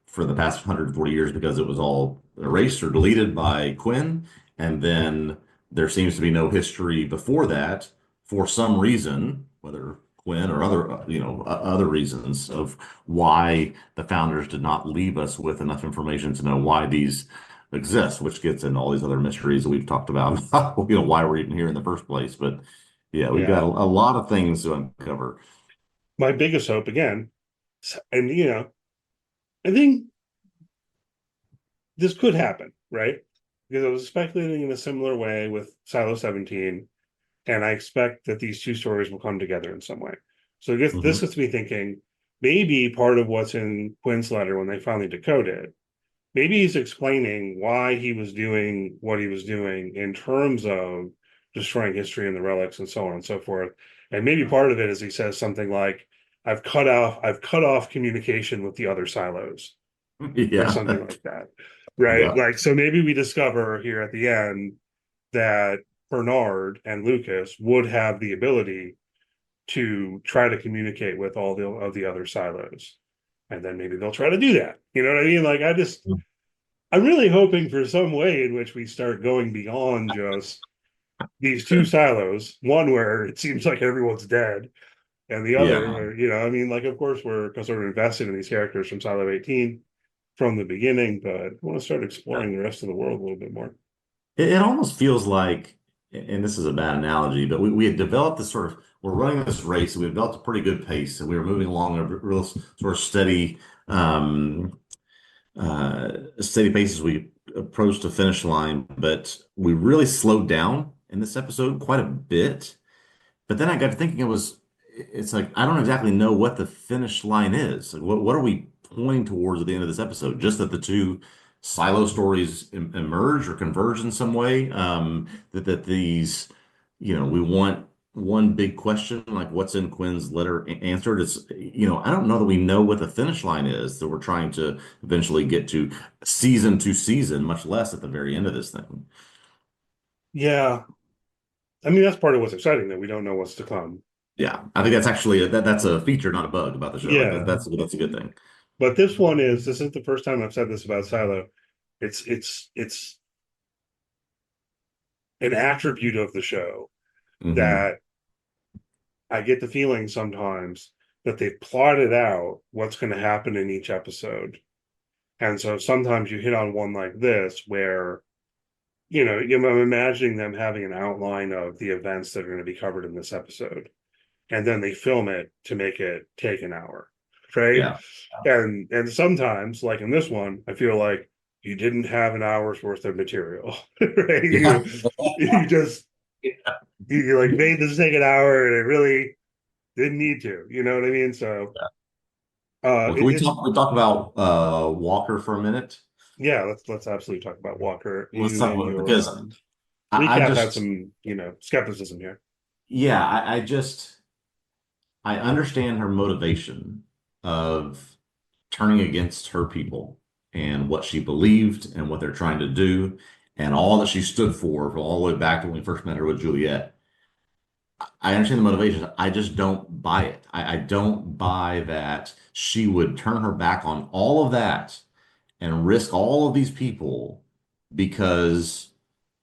for the past 140 years because it was all erased or deleted by Quinn. And then there seems to be no history before that for some reason, whether Quinn or other, other reasons of why the founders did not leave us with enough information to know why these exist, which gets into all these other mysteries that we've talked about, why we're even here in the first place. But yeah, we've got Yeah. a lot of things to uncover. My biggest hope again, and I think this could happen, right? Because I was speculating in a similar way with Silo 17, and I expect that these two stories will come together in some way. So this Mhm. gets me thinking maybe part of what's in Quinn's letter when they finally decode it, maybe he's explaining why he was doing what he was doing in terms of destroying history and the relics and so on and so forth. And maybe part of it is he says something like, I've cut off communication with the other silos or Yeah. something like that. Right. Yeah. Like, so maybe we discover here at the end that Bernard and Lucas would have the ability to try to communicate with all of the other silos. And then maybe they'll try to do that. You know what I mean? Like, I'm really hoping for some way in which we start going beyond just these two silos, one where it seems like everyone's dead, and the other Yeah. where, I mean, like, of course, we're sort of invested in these characters from Silo 18 from the beginning, but I want to start exploring the rest of the world a little bit more. it almost feels like, and this is a bad analogy, but we had developed this sort of, we're running this race and we developed a pretty good pace and we were moving along at a real sort of um, steady pace as we approached the finish line, but we really slowed down in this episode quite a bit. But then I got to thinking it's like, I don't exactly know what the finish line is. Like, what are we pointing towards at the end of this episode? Just that the two silo stories emerge or converge in some way? That these, we want one big question, like what's in Quinn's letter answered. I don't know that we know what the finish line is that we're trying to eventually get to season, much less at the very end of this thing. Yeah, I mean that's part of what's exciting that we don't know what's to come. Yeah, I think that's actually that's a feature, not a bug about the show. Like Yeah, that's a good thing. but this is the first time I've said this about Silo. It's an attribute of the show Hmm. that I get the feeling sometimes that they've plotted out what's going to happen in each episode. And so sometimes you hit on one like this where, I'm imagining them having an outline of the events that are going to be covered in this episode. And then they film it to make it take an hour. Right. Yeah. And sometimes, like in this one, I feel like you didn't have an hour's worth of material. Right. Yeah. You just you like made this take an hour and it really didn't need to. You know what I mean? So Well, can it's we talk about Walker for a minute? yeah, let's absolutely talk about Walker. Let's You talk and about your because I recap had just some, skepticism here. yeah, I just I understand her motivation of turning against her people and what she believed and what they're trying to do and all that she stood for all the way back to when we first met her with Juliet. I understand the motivation. I just don't buy it. I don't buy that she would turn her back on all of that and risk all of these people because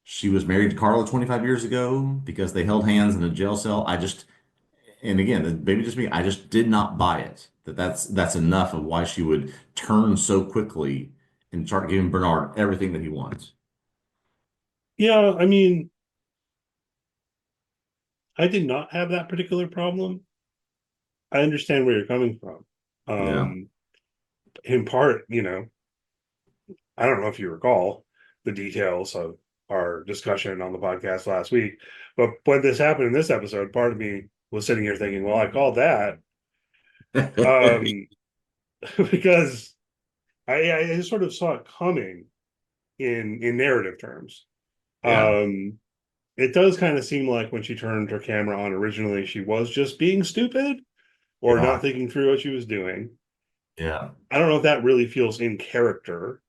she was married to Carla 25 years ago, because they held hands in a jail cell. And again, maybe just me, I just did not buy it. That's enough of why she would turn so quickly and start giving Bernard everything that he wants. Yeah, I mean, I did not have that particular problem. I understand where you're coming from. Yeah. Um, in part, I don't know if you recall the details of our discussion on the podcast last week, but when this happened in this episode, part of me was sitting here thinking, well, I called that. Um, because I sort of saw it coming in narrative terms. Yeah. Um, it does kind of seem like when she turned her camera on originally, she was just being stupid or not Yeah. thinking through what she was doing. Yeah. I don't know if that really feels in character,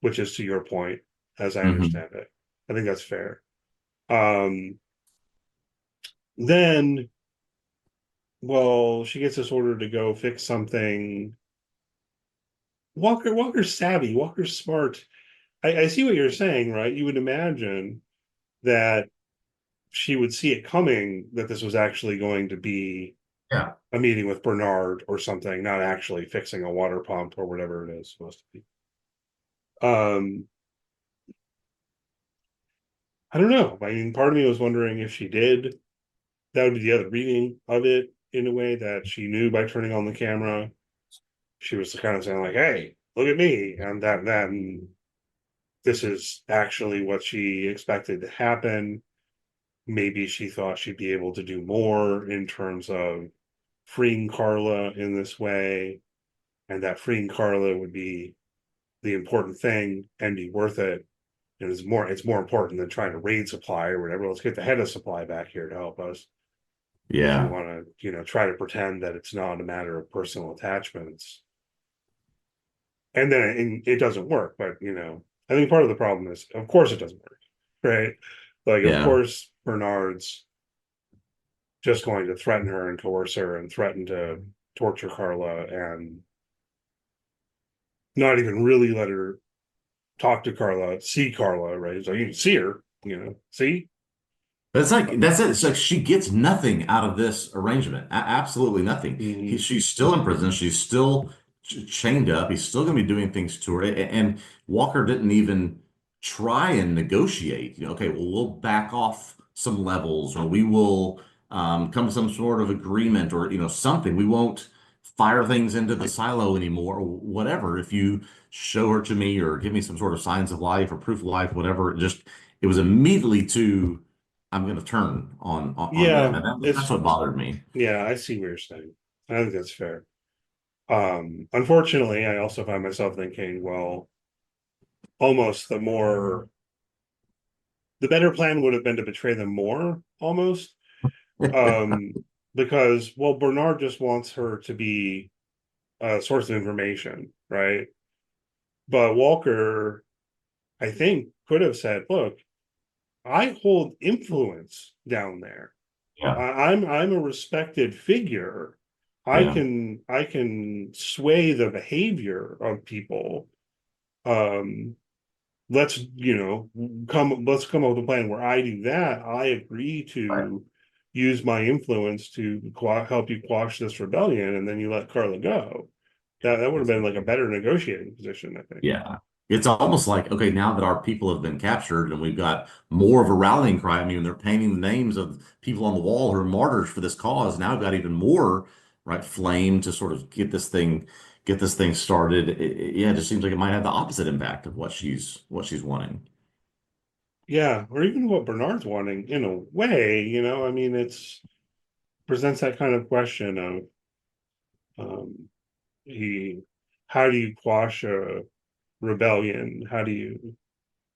which is to your point, as I Hmm. understand it. I think that's fair. Um, then, well, she gets this order to go fix something. Walker's savvy. Walker's smart. I see what you're saying, right? You would imagine that she would see it coming that this was actually going to be Yeah. a meeting with Bernard or something, not actually fixing a water pump or whatever it is supposed to be. Um, I don't know. I mean, part of me was wondering if she did. That would be the other reading of it in a way that she knew by turning on the camera. She was kind of saying like, "Hey, look at me," and and this is actually what she expected to happen. Maybe she thought she'd be able to do more in terms of freeing Carla in this way, and that freeing Carla would be the important thing and be worth it. And it's more important than trying to raid supply or whatever. Let's get the head of supply back here to help us if we Yeah. want to, try to pretend that it's not a matter of personal attachments. And then it doesn't work. But I think part of the problem is, of course, it doesn't work, right? Like, of Yeah. course, Bernard's just going to threaten her and coerce her and threaten to torture Carla and not even really let her talk to Carla, see Carla, right? So you can see her, see. But it's like that's it. It's like she gets nothing out of this arrangement. Absolutely nothing. Mhm. She's still in prison. She's still chained up. He's still going to be doing things to her. And Walker didn't even try and negotiate. Okay, well, we'll back off some levels, or we will come to some sort of agreement, or something. We won't fire things into the silo anymore, or whatever. If you show her to me, or give me some sort of signs of life or proof of life, whatever, it was immediately to I'm going to turn on them, Yeah, and that's it's what bothered me. yeah, I see what you're saying. I think that's fair. Unfortunately, I also find myself thinking, well, almost the better plan would have been to betray them more, almost. Um, because well, Bernard just wants her to be a source of information, right? But Walker, I think, could have said, look, I hold influence down there. Yeah, I'm a respected figure. yeah, I can sway the behavior of people. Um, let's come up with a plan where I do that. I agree right. to use my influence to help you quash this rebellion, and then you let Carla go. That would have been like a better negotiating position, I think. Yeah. It's almost like, okay, now that our people have been captured and we've got more of a rallying cry. I mean, they're painting the names of people on the wall who are martyrs for this cause. Now we've got even more, right, flame to sort of get this thing started. Yeah, it just seems like it might have the opposite impact of what she's wanting. Yeah, or even what Bernard's wanting in a way, I mean, it's presents that kind of question of um he how do you quash a rebellion? How do you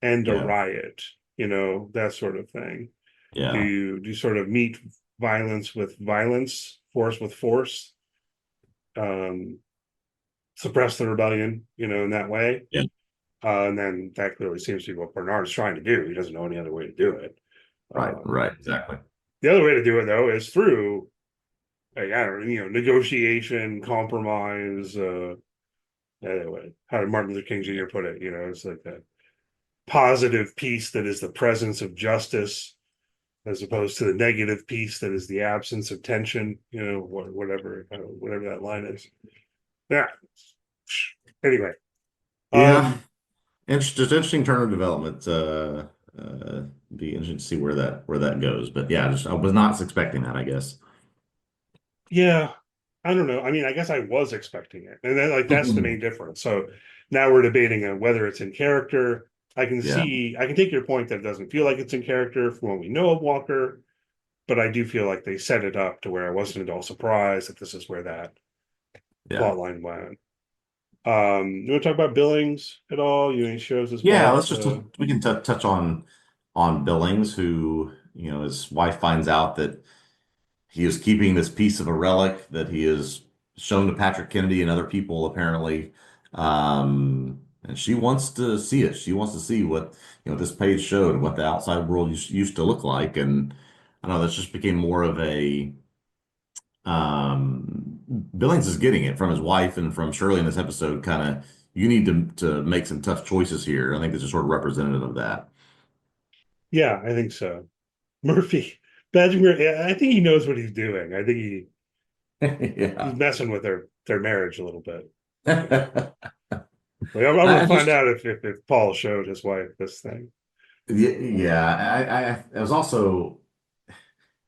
end a Yeah. riot? That sort of thing. Yeah. Do you sort of meet violence with violence, force with force, um, suppress the rebellion, in that way? Yeah. And then that clearly seems to be what Bernard is trying to do. He doesn't know any other way to do it. Right. Um, Right. Exactly. the other way to do it, though, is through, like, I don't know, negotiation, compromise. Anyway, how did Martin Luther King Jr. put it? It's like a positive peace that is the presence of justice, as opposed to the negative peace that is the absence of tension. Whatever that line is. Yeah. Anyway, Yeah. um, Just interesting turn of development. Uh, be interesting to see where that goes. But yeah, I was not expecting that, I guess. yeah, I don't know. I mean, I guess I was expecting it, and then like that's the main difference. So now we're debating on whether it's in character. Yeah. I can take your point that it doesn't feel like it's in character from what we know of Walker, but I do feel like they set it up to where I wasn't at all surprised that this is where that Yeah. plot line went. You want to talk about Billings at all? Any shows his Yeah, wife? let's just we can touch on Billings, who, his wife finds out that he is keeping this piece of a relic that he has shown to Patrick Kennedy and other people apparently. And she wants to see it. She wants to see what, this page showed and what the outside world used to look like. And I don't know, this just became more of a Billings is getting it from his wife and from Shirley in this episode, kind of, you need to make some tough choices here. I think this is sort of representative of that. Yeah, I think so. Murphy, Badger, I think he knows what he's doing. I think he's Yeah. messing with their marriage a little bit. Like, I'm I gonna find just out if Paul showed his wife this thing. yeah, I was also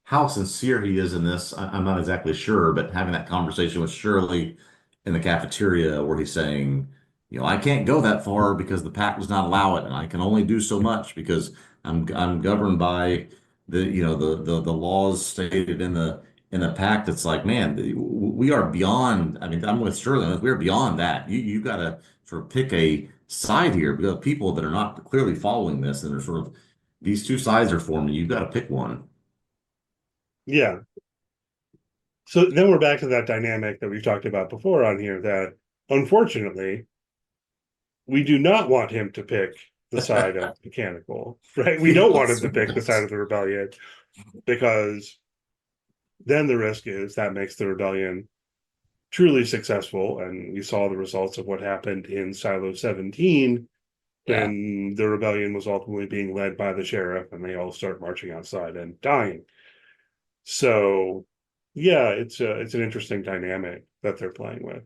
how sincere he is in this. I'm not exactly sure, but having that conversation with Shirley in the cafeteria where he's saying, I can't go that far because the pact does not allow it, and I can only do so much because I'm governed by the laws stated in the pact. It's like, man, we are beyond. I mean, I'm with Shirley. We're beyond that. You got to sort of pick a side here because people that are not clearly following this, and they're sort of these two sides are forming. You've got to pick one. Yeah. So then we're back to that dynamic that we've talked about before on here that unfortunately we do not want him to pick the side of mechanical, right? We don't want him Yes. to pick the side of the rebellion because then the risk is that makes the rebellion truly successful. And we saw the results of what happened in Silo 17 Yeah. when the rebellion was ultimately being led by the sheriff and they all start marching outside and dying. So yeah, it's an interesting dynamic that they're playing with.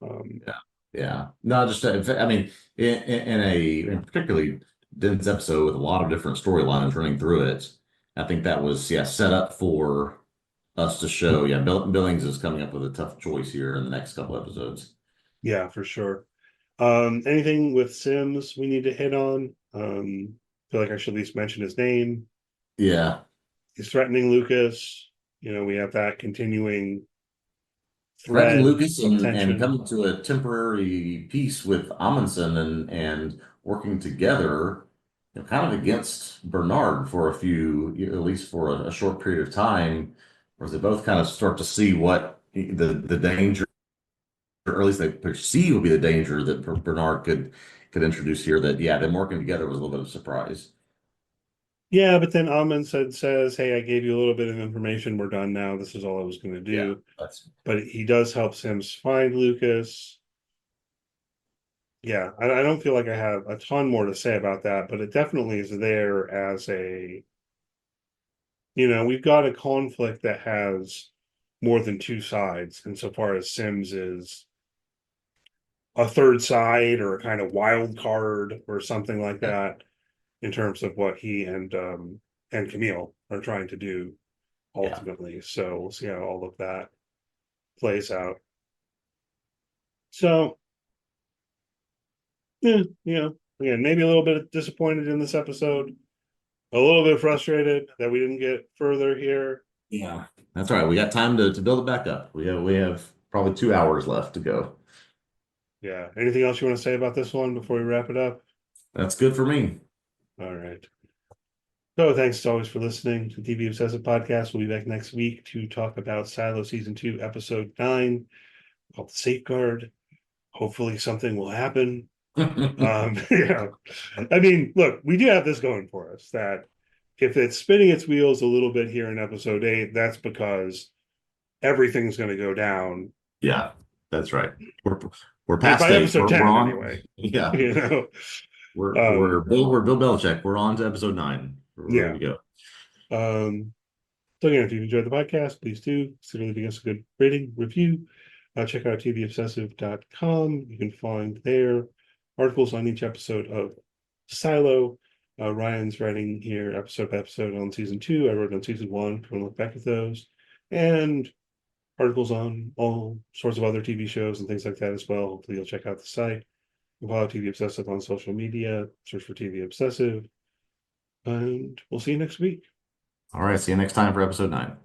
Um, Yeah. Yeah. No, just I mean, in particularly dense episode with a lot of different storylines running through it. I think that was, yeah, set up for us to show, yeah, Billings is coming up with a tough choice here in the next couple episodes. Yeah, for sure. Anything with Sims we need to hit on? Feel like I should at least mention his name. Yeah. He's threatening Lucas. We have that continuing Threatening thread Lucas of and tension. coming to a temporary peace with Amundsen and working together, kind of against Bernard for a few, at least for a short period of time, where they both kind of start to see what the danger, or at least they perceive will be the danger that Bernard could introduce here. That, yeah, them working together was a little bit of a surprise. Yeah, but then Amundsen says, "Hey, I gave you a little bit of information. We're done now. This is all I was going to Yeah, do." that's But he does help Sims find Lucas. Yeah, I don't feel like I have a ton more to say about that, but it definitely is there as we've got a conflict that has more than two sides, insofar as Sims is a third side or a kind of wild card or something like that in terms of what he and Camille are trying to do yeah. ultimately. So we'll see how all of that plays out. So yeah, again, maybe a little bit disappointed in this episode, a little bit frustrated that we didn't get further here. Yeah, that's all right. We got time to build it back up. We have probably 2 hours left to go. Yeah. Anything else you want to say about this one before we wrap it up? That's good for me. All right. So thanks as always for listening to TV Obsessive Podcast. We'll be back next week to talk about Silo Season 2, Episode 9, called Safeguard. Hopefully something will happen. Yeah. I mean, look, we do have this going for us that if it's spinning its wheels a little bit here in Episode 8, that's because everything's going to go down. Yeah, that's right. We're we're And past by eight. episode We're 10, on. anyway, Yeah, you know. we're Um, Bill Belichick. We're on to episode 9. We're yeah. ready to go. Um, So again, if you've enjoyed the podcast, please do consider leaving us a good rating, review. Check out TVObsessive.com. You can find there articles on each episode of Silo. Ryan's writing here episode by episode on season 2. I wrote on season 1. If you want to look back at those. And articles on all sorts of other TV shows and things like that as well. Hopefully you'll check out the site. You can follow TV Obsessive on social media. Search for TV Obsessive. And we'll see you next week. All right. See you next time for episode 9.